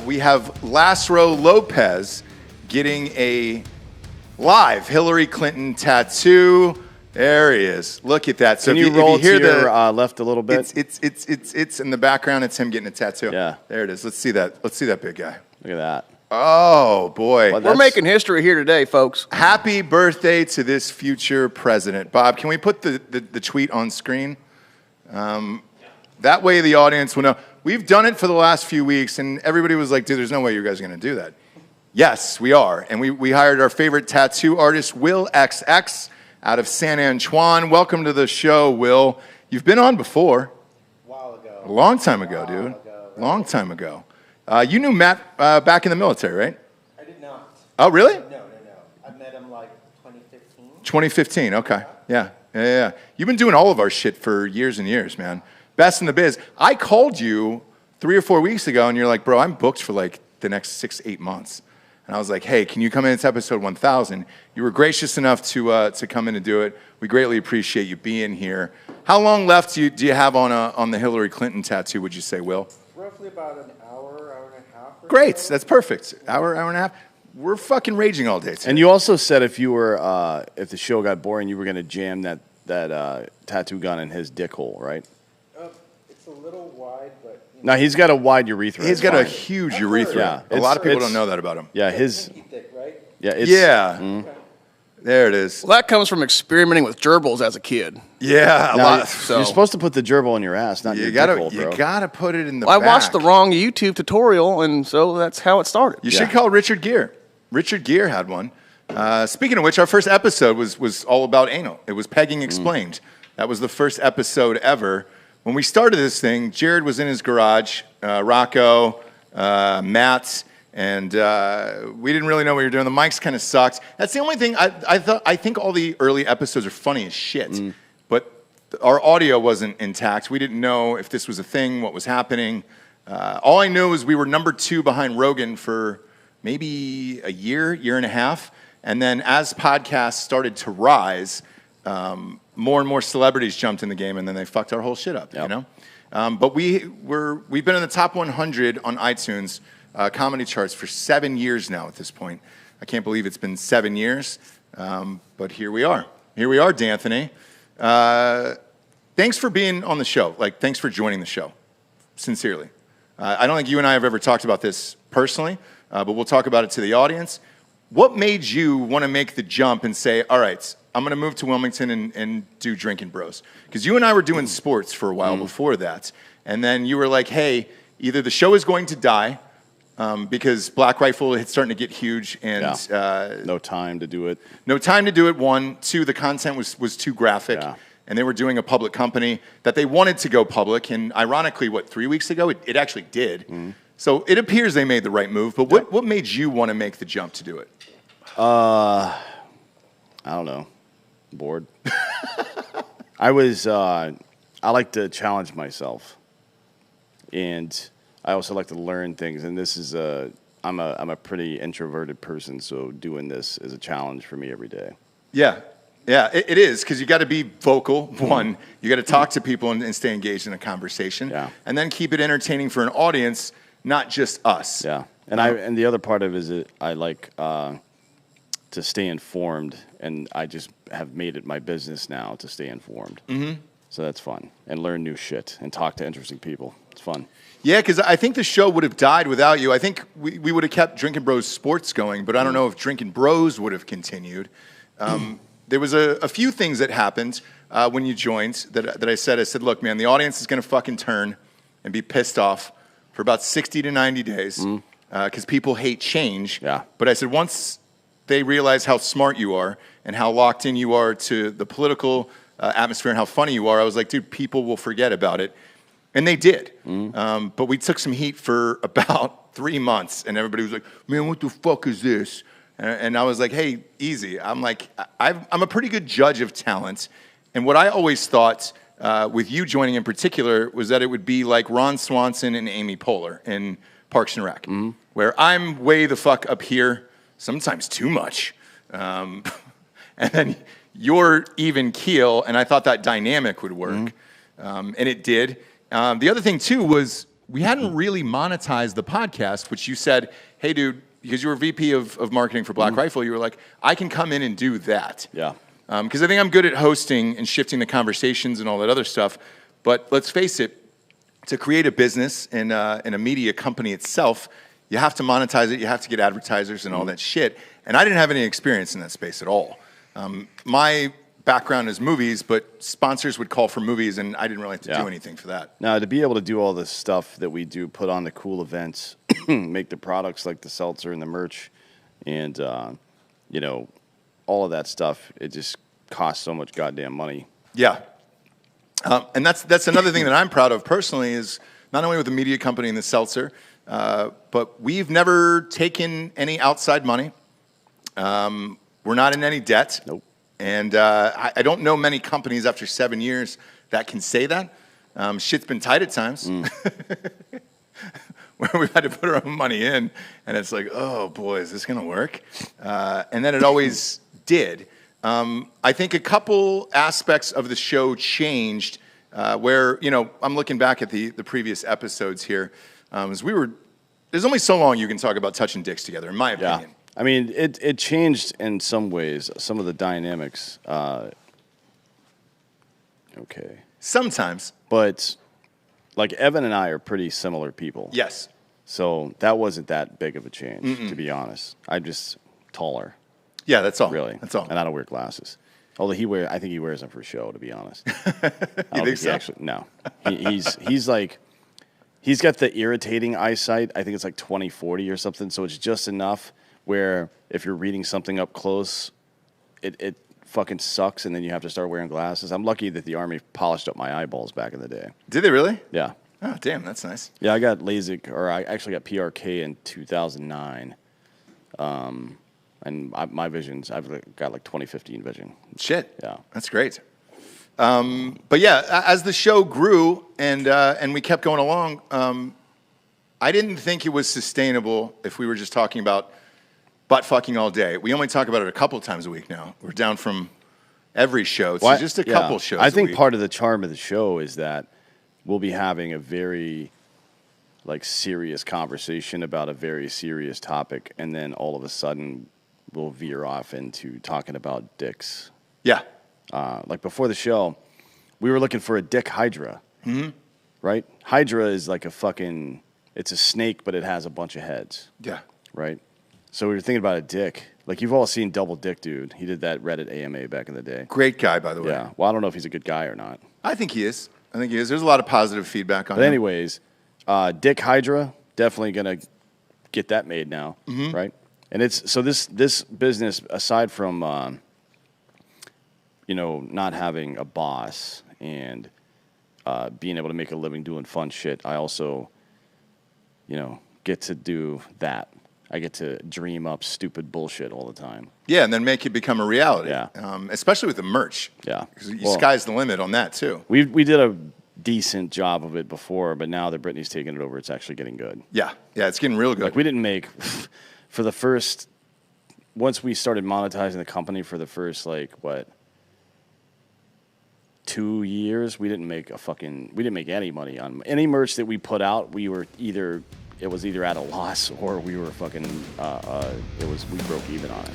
We have Last Row Lopez getting a live Hillary Clinton tattoo. There he is. Look at that. So Can you roll to your left a little bit? It's in the background. It's him getting a tattoo. Yeah. There it is. Let's see that. Let's see that big guy. Look at that. Oh, boy. Well, we're making history here today, folks. Happy birthday to this future president. Bob, can we put the tweet on screen? That way the audience will know. We've done it for the last few weeks, and everybody was like, dude, there's no way you guys are going to do that. Yes, we are. And we hired our favorite tattoo artist, Will XX, out of San Antoine. Welcome to the show, Will. You've been on before. A while ago. A long time ago, dude. Right? Long time ago. You knew Matt back in the military, right? I did not. Oh, really? No. I met him like 2015. 2015, okay. Yeah. You've been doing all of our shit for years and years, man. Best in the biz. I called you 3 or 4 weeks ago, and you're like, bro, I'm booked for like the next 6-8 months. And I was like, hey, can you come in? It's episode 1000. You were gracious enough to come in and do it. We greatly appreciate you being here. How long left do you have on the Hillary Clinton tattoo, would you say, Will? Roughly about an hour and a half. Great, that's perfect. Hour and a half. We're fucking raging all day today. And you also said if the show got boring, you were going to jam that tattoo gun in his dick hole, right? It's a little wide, but... No, he's got a wide urethra. He's got a huge urethra. Yeah, a lot of people don't know that about him. Yeah, It's pinky thick, right? Yeah, Yeah. There it is. Well, that comes from experimenting with gerbils as a kid. Yeah, a lot. You're supposed to put the gerbil in your ass, not your dick hole, bro. You gotta put it in the Well, back. I watched the wrong YouTube tutorial, and so that's how it started. You should call Richard Gere. Richard Gere had one. Speaking of which, our first episode was all about anal. It was Pegging Explained. That was the first episode ever. When we started this thing, Jared was in his garage, Rocco, Matt, and we didn't really know what we were doing. The mics kind of sucked. That's the only thing. I think all the early episodes are funny as shit, but our audio wasn't intact. We didn't know if this was a thing, what was happening. All I knew was we were number 2 behind Rogan for maybe a year and a half. And then as podcasts started to rise, more and more celebrities jumped in the game, and then they fucked our whole shit up, you know? But we've been in the top 100 on iTunes comedy charts for 7 years now at this point. I can't believe it's been 7 years, but here we are. Here we are, D'Anthony. Thanks for being on the show. Thanks for joining the show, sincerely. I don't think you and I have ever talked about this personally, but we'll talk about it to the audience. What made you want to make the jump and say, all right, I'm going to move to Wilmington and do Drinkin Bros? Because you and I were doing sports for a while before that. And then you were like, hey, either the show is going to die because Black Rifle is starting to get huge and... no time to do it. No time to do it, 1. 2, the content was too graphic. Yeah. And they were doing a public company that they wanted to go public. And ironically, 3 weeks ago, it actually did. So it appears they made the right move. But what made you want to make the jump to do it? I don't know. Bored. I like to challenge myself, and I also like to learn things. And this is I'm a pretty introverted person, so doing this is a challenge for me every day. Yeah, it is, because you got to be vocal. 1, you got to talk to people and stay engaged in a conversation. Yeah. And then keep it entertaining for an audience, not just us. Yeah, and the other part of it is that I like to stay informed, and I just have made it my business now to stay informed. So that's fun, and learn new shit, and talk to interesting people. It's fun. Yeah, because I think the show would have died without you. I think we would have kept Drinkin Bros sports going, but I don't know if Drinkin Bros would have continued. There was a few things that happened when you joined that I said, look, man, the audience is going to fucking turn and be pissed off for about 60 to 90 days because people hate change. Yeah. But I said, once they realize how smart you are and how locked in you are to the political atmosphere and how funny you are, I was like, dude, people will forget about it. And they did. But we took some heat for about 3 months, and everybody was like, man, what the fuck is this? And I was like, hey, easy. I'm like, I'm a pretty good judge of talent. And what I always thought, with you joining in particular, was that it would be like Ron Swanson and Amy Poehler in Parks and Rec, where I'm way the fuck up here, sometimes too much. And then you're even keel, and I thought that dynamic would work. And it did. The other thing, too, was we hadn't really monetized the podcast, which you said, hey, dude, because you were VP of marketing for Black Rifle, you were like, I can come in and do that. Yeah. Because I think I'm good at hosting and shifting the conversations and all that other stuff. But let's face it, to create a business in a media company itself, you have to monetize it, you have to get advertisers and all that shit. And I didn't have any experience in that space at all. My background is movies, but sponsors would call for movies, and I didn't really have to do anything for that. Now, to be able to do all the stuff that we do, put on the cool events, make the products like the seltzer and the merch, and, you know, all of that stuff, it just costs so much goddamn money. Yeah. And that's another thing that I'm proud of personally is not only with the media company and the seltzer, but we've never taken any outside money. We're not in any debt. Nope. And I don't know many companies after 7 years that can say that. Shit's been tight at times. Where we've had to put our own money in, and it's like, oh boy, is this going to work? And then it always did. I think a couple aspects of the show changed where, you know, I'm looking back at the previous episodes here. As there's only so long you can talk about touching dicks together, in my opinion. Yeah. I mean, it changed in some ways, some of the dynamics. Okay. Sometimes. But, like, Evan and I are pretty similar people. Yes. So that wasn't that big of a change, to be honest. I'm just taller. Yeah, that's all. Really. That's all. And I don't wear glasses. Although I think he wears them for show, to be honest. You think so? No. He's like, he's got the irritating eyesight. I think it's like 20/40 or something. So it's just enough where if you're reading something up close, it fucking sucks, and then you have to start wearing glasses. I'm lucky that the Army polished up my eyeballs back in the day. Did they really? Yeah. Oh, damn, that's nice. Yeah, I got LASIK, or I actually got PRK in 2009. And my vision's, I've got like 2015 vision. Shit. Yeah. That's great. But yeah, as the show grew and we kept going along, I didn't think it was sustainable if we were just talking about butt fucking all day. We only talk about it a couple times a week now. We're down from every show to just a couple shows I think a week. part of the charm of the show is that we'll be having a very like serious conversation about a very serious topic, and then all of a sudden we'll veer off into talking about dicks. Yeah. Like before the show, we were looking for a dick hydra. Mm-hmm. Right? Hydra is like it's a snake, but it has a bunch of heads. Yeah. Right? So we were thinking about a dick. Like, you've all seen Double Dick Dude. He did that Reddit AMA back in the day. Great guy, by the way. Yeah. Well, I don't know if he's a good guy or not. I think he is. There's a lot of positive feedback on him. But anyways, Dick Hydra, definitely going to get that made now, right? And this business, aside from, not having a boss and being able to make a living doing fun shit, I also, get to do that. I get to dream up stupid bullshit all the time. Yeah, and then make it become a reality. Yeah. Especially with the merch. Yeah. Because sky's the limit on that, too. We did a decent job of it before, but now that Brittany's taking it over, it's actually getting good. Yeah. Yeah, it's getting real good. Like, we didn't make, for the first, once we started monetizing the company for the first, 2 years, we didn't make any money on any merch that we put out. We were it was either at a loss or we were fucking, we broke even on it.